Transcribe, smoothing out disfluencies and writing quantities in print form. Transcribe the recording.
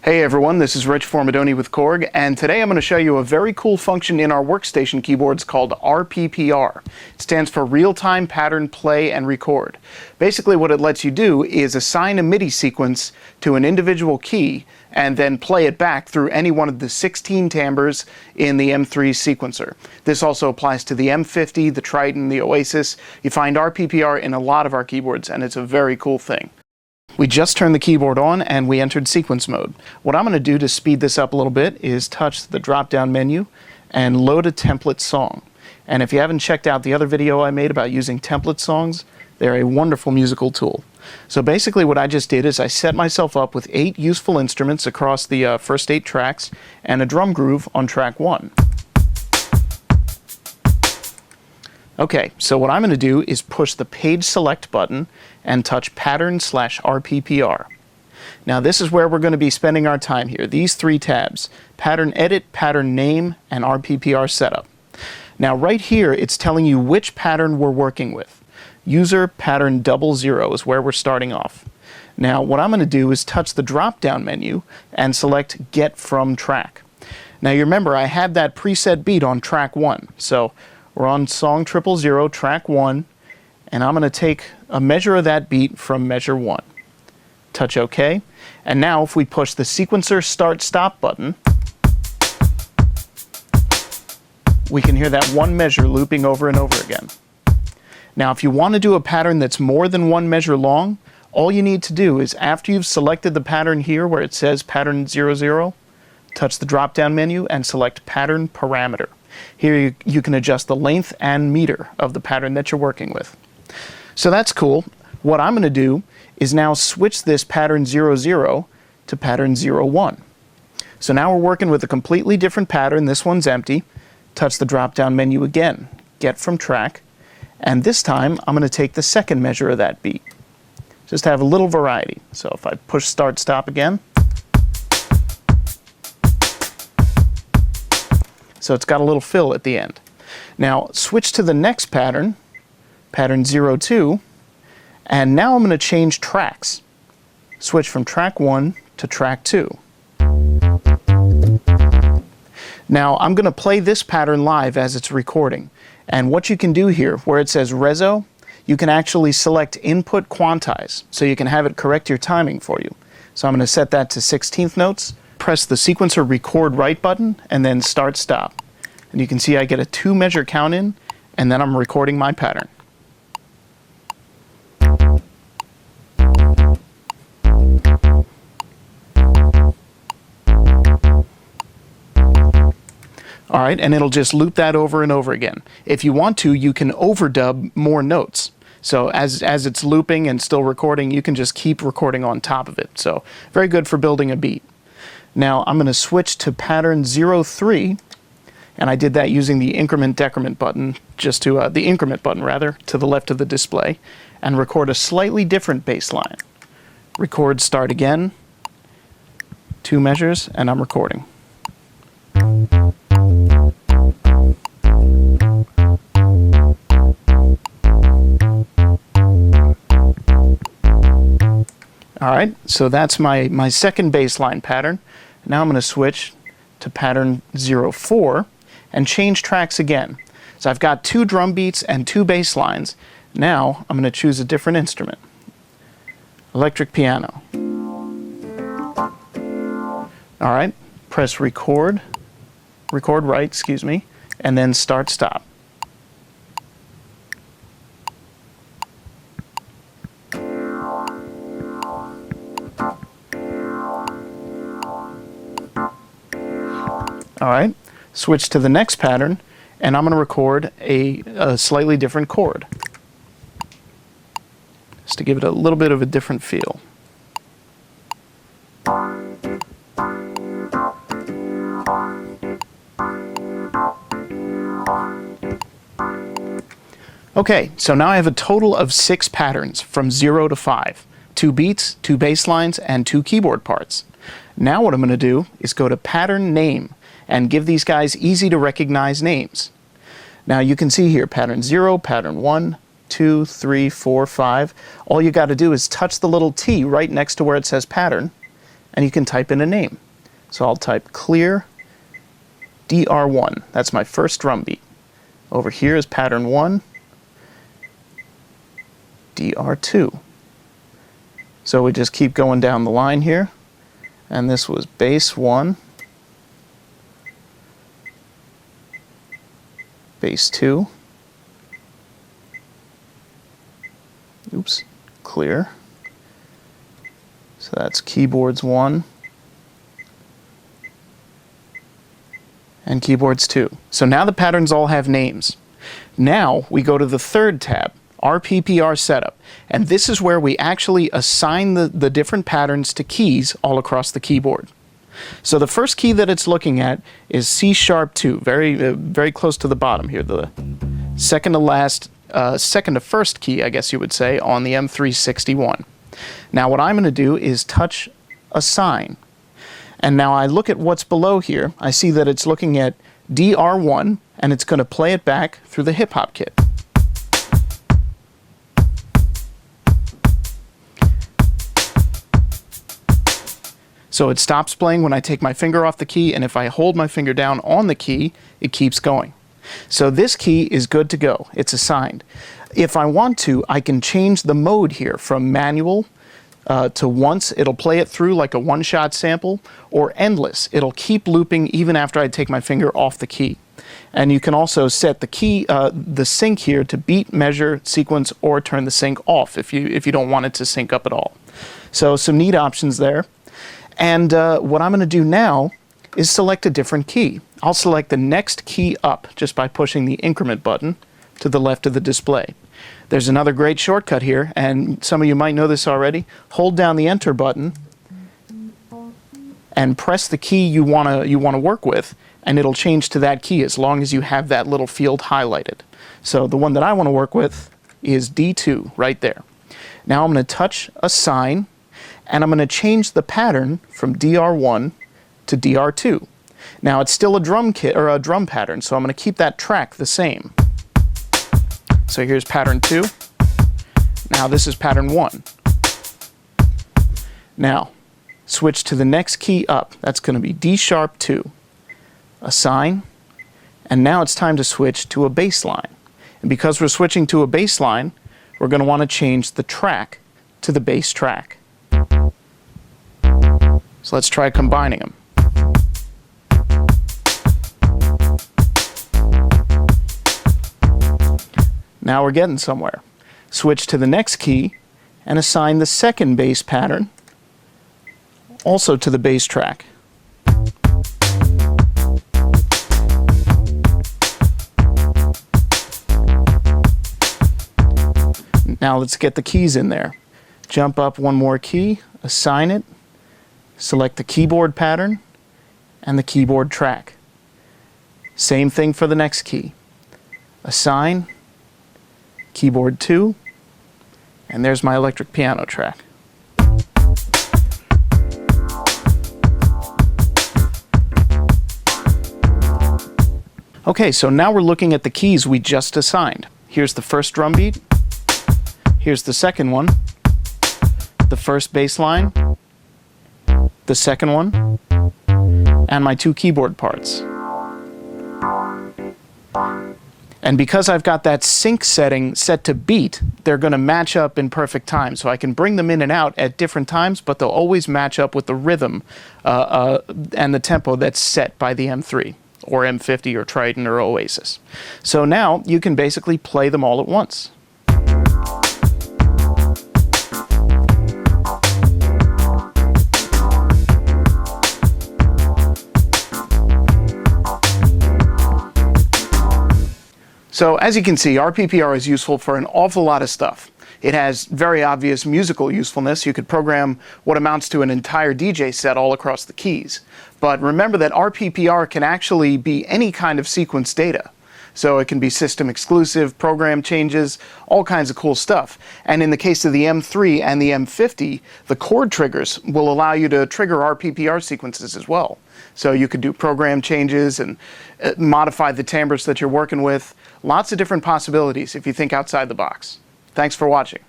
Hey everyone, this is Rich Formidoni with Korg, and today I'm going to show you a very cool function in our workstation keyboards called RPPR. It stands for Real-Time Pattern Play and Record. Basically what it lets you do is assign a MIDI sequence to an individual key and then play it back through any one of the 16 timbres in the M3 sequencer. This also applies to the M50, the Triton, the Oasis. You find RPPR in a lot of our keyboards, and it's a very cool thing. We just turned the keyboard on and we entered sequence mode. What I'm going to do to speed this up a little bit is touch the drop-down menu and load a template song. And if you haven't checked out the other video I made about using template songs, they're a wonderful musical tool. So basically what I just did is I set myself up with 8 useful instruments across the first 8 tracks and a drum groove on track 1. Okay, so what I'm going to do is push the page select button and touch Pattern/RPPR. Now this is where we're going to be spending our time here. These 3 tabs: Pattern Edit, Pattern Name, and RPPR Setup. Now right here it's telling you which pattern we're working with. User Pattern 00 is where we're starting off. Now what I'm going to do is touch the drop-down menu and select Get From Track. Now you remember I had that preset beat on track 1, so we're on song 000, track 1, and I'm going to take a measure of that beat from measure 1. Touch OK, and now if we push the sequencer start-stop button, we can hear that one measure looping over and over again. Now if you want to do a pattern that's more than 1 measure long, all you need to do is after you've selected the pattern here where it says Pattern 00, touch the drop-down menu and select Pattern Parameter. Here you can adjust the length and meter of the pattern that you're working with. So that's cool. What I'm going to do is now switch this Pattern 00 to Pattern 01. So now we're working with a completely different pattern. This one's empty. Touch the drop-down menu again, Get From Track, and this time I'm going to take the second measure of that beat. Just to have a little variety. So if I push start-stop again, so it's got a little fill at the end. Now switch to the next pattern, Pattern 02, and now I'm going to change tracks. Switch from track 1 to track 2. Now I'm going to play this pattern live as it's recording. And what you can do here, where it says Reso, you can actually select Input Quantize, so you can have it correct your timing for you. So I'm going to set that to 16th notes. Press the sequencer record right button and then start stop. And you can see I get a 2 measure count in, and then I'm recording my pattern. Alright, and it'll just loop that over and over again. If you want to, you can overdub more notes. So as it's looping and still recording, you can just keep recording on top of it. So very good for building a beat. Now I'm going to switch to Pattern 03, and I did that using the increment-decrement button, just to the increment button rather, to the left of the display, and record a slightly different bass line. Record start again, 2 measures, and I'm recording. Alright, so that's my second bass line pattern. Now I'm going to switch to Pattern 04 and change tracks again. So I've got 2 drum beats and 2 bass lines. Now I'm going to choose a different instrument. Electric piano. Alright, press record right, excuse me, and then start stop. Alright, switch to the next pattern, and I'm going to record a slightly different chord, just to give it a little bit of a different feel. Okay, so now I have a total of 6 patterns from 0 to 5. 2 beats, 2 bass lines, and 2 keyboard parts. Now what I'm going to do is go to Pattern Name and give these guys easy to recognize names. Now you can see here Pattern 0, Pattern 1, 2, 3, 4, 5. All you got to do is touch the little T right next to where it says Pattern, and you can type in a name. So I'll type clear DR1. That's my first drum beat. Over here is pattern 1, DR2. So we just keep going down the line here, and this was bass 1, bass 2, oops, clear. So that's keyboards 1 and keyboards 2. So now the patterns all have names. Now we go to the third tab, RPPR Setup, and this is where we actually assign the different patterns to keys all across the keyboard. So the first key that it's looking at is C#2, very close to the bottom here, the second to last, second to first key, I guess you would say, on the M361. Now what I'm going to do is touch Assign. And now I look at what's below here. I see that it's looking at DR1, and it's going to play it back through the hip hop kit. So it stops playing when I take my finger off the key, and if I hold my finger down on the key, it keeps going. So this key is good to go. It's assigned. If I want to, I can change the mode here from manual to once. It'll play it through like a one-shot sample, or endless. It'll keep looping even after I take my finger off the key. And you can also set the key, the sync here to beat, measure, sequence, or turn the sync off if you don't want it to sync up at all. So some neat options there. And what I'm going to do now is select a different key. I'll select the next key up just by pushing the increment button to the left of the display. There's another great shortcut here, and some of you might know this already. Hold down the Enter button and press the key you want to work with, and it'll change to that key as long as you have that little field highlighted. So the one that I want to work with is D2 right there. Now I'm going to touch Assign, and I'm going to change the pattern from DR1 to DR2. Now it's still a drum kit or a drum pattern, so I'm going to keep that track the same. So here's pattern 2. Now this is pattern 1. Now switch to the next key up. That's going to be D#2. Assign, and now it's time to switch to a bass line. And because we're switching to a bass line, we're going to want to change the track to the bass track. So let's try combining them. Now we're getting somewhere. Switch to the next key and assign the second bass pattern also to the bass track. Now let's get the keys in there. Jump up one more key, assign it, select the keyboard pattern and the keyboard track. Same thing for the next key. Assign, keyboard 2, and there's my electric piano track. Okay, so now we're looking at the keys we just assigned. Here's the first drum beat. Here's the second one, the first bass line, the second one, and my two keyboard parts. And because I've got that sync setting set to beat, they're going to match up in perfect time. So I can bring them in and out at different times, but they'll always match up with the rhythm and the tempo that's set by the M3 or M50 or Triton or Oasis. So now you can basically play them all at once. So as you can see, RPPR is useful for an awful lot of stuff. It has very obvious musical usefulness. You could program what amounts to an entire DJ set all across the keys. But remember that RPPR can actually be any kind of sequence data. So it can be system exclusive, program changes, all kinds of cool stuff. And in the case of the M3 and the M50, the chord triggers will allow you to trigger RPPR sequences as well. So you could do program changes and modify the timbres that you're working with. Lots of different possibilities if you think outside the box. Thanks for watching.